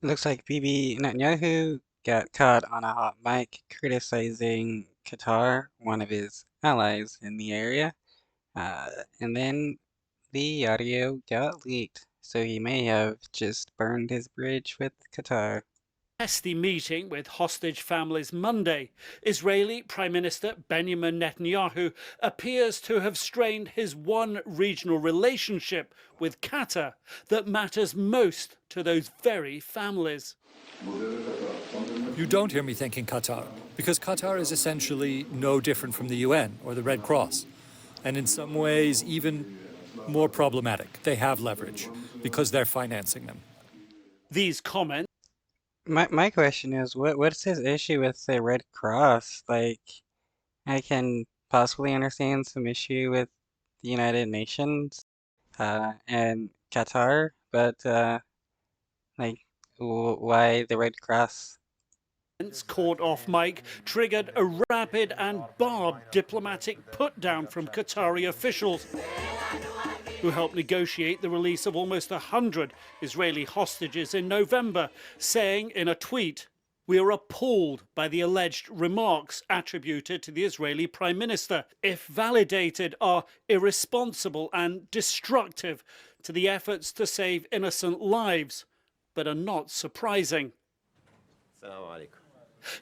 Looks like Bibi Netanyahu got caught on a hot mic criticizing Qatar, one of his allies in the area, uh, and then the audio got leaked, so he may have just burned his bridge with Qatar. Hasty meeting with hostage families Monday, Israeli Prime Minister Benjamin Netanyahu appears to have strained his one regional relationship with Qatar that matters most to those very families. You don't hear me thanking Qatar, because Qatar is essentially no different from the UN or the Red Cross, and in some ways even more problematic. They have leverage because they're financing them. These comments My question is, what's his issue with the Red Cross? Like, I can possibly understand some issue with the United Nations, and Qatar, but like, why the Red Cross? caught off mic triggered a rapid and barbed diplomatic put-down from Qatari officials who helped negotiate the release of almost 100 Israeli hostages in November, saying in a tweet, "We are appalled by the alleged remarks attributed to the Israeli Prime Minister, if validated, are irresponsible and destructive to the efforts to save innocent lives, but are not surprising."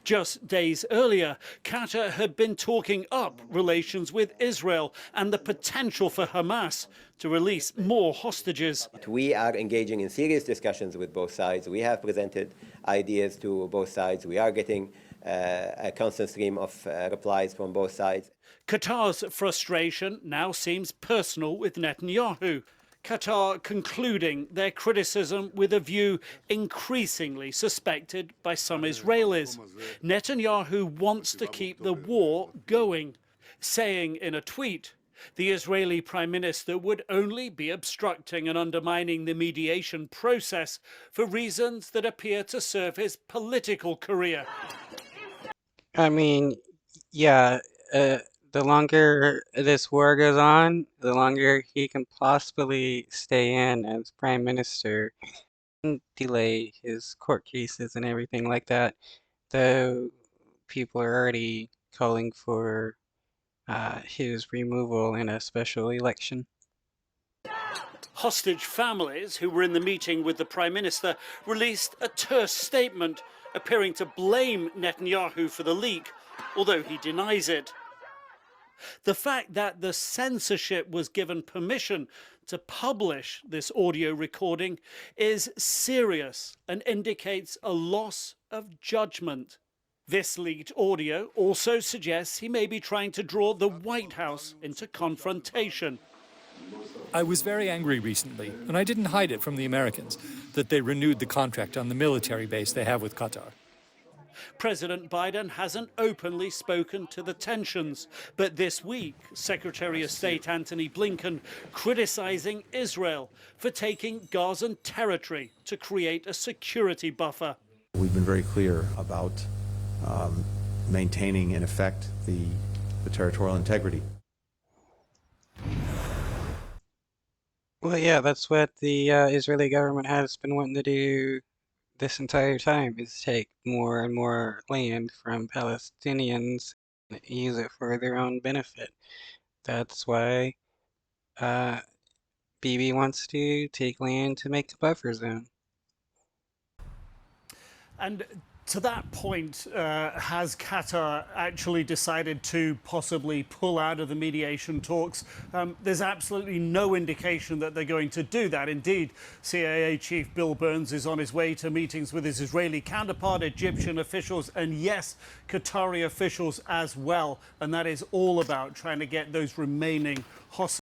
Just days earlier, Qatar had been talking up relations with Israel and the potential for Hamas to release more hostages. We are engaging in serious discussions with both sides. We have presented ideas to both sides. We are getting a constant stream of replies from both sides. Qatar's frustration now seems personal with Netanyahu. Qatar concluding their criticism with a view increasingly suspected by some Israelis. Netanyahu wants to keep the war going, saying in a tweet, the Israeli Prime Minister would only be obstructing and undermining the mediation process for reasons that appear to serve his political career. I mean, yeah, the longer this war goes on, the longer he can possibly stay in as prime minister and delay his court cases and everything like that. Though people are already calling for his removal in a special election. Hostage families who were in the meeting with the Prime Minister released a terse statement appearing to blame Netanyahu for the leak, although he denies it. The fact that the censorship was given permission to publish this audio recording is serious and indicates a loss of judgment. This leaked audio also suggests he may be trying to draw the White House into confrontation. I was very angry recently, and I didn't hide it from the Americans, that they renewed the contract on the military base they have with Qatar. President Biden hasn't openly spoken to the tensions, but this week, Secretary of State Antony Blinken criticizing Israel for taking Gazan territory to create a security buffer. We've been very clear about maintaining, in effect, the territorial integrity. Well, yeah, that's what the Israeli government has been wanting to do this entire time, is take more and more land from Palestinians and use it for their own benefit. That's why Bibi wants to take land to make a buffer zone. And to that point, has Qatar actually decided to possibly pull out of the mediation talks? There's absolutely no indication that they're going to do that. Indeed, CIA Chief Bill Burns is on his way to meetings with his Israeli counterpart, Egyptian officials, and yes, Qatari officials as well. And that is all about trying to get those remaining hostages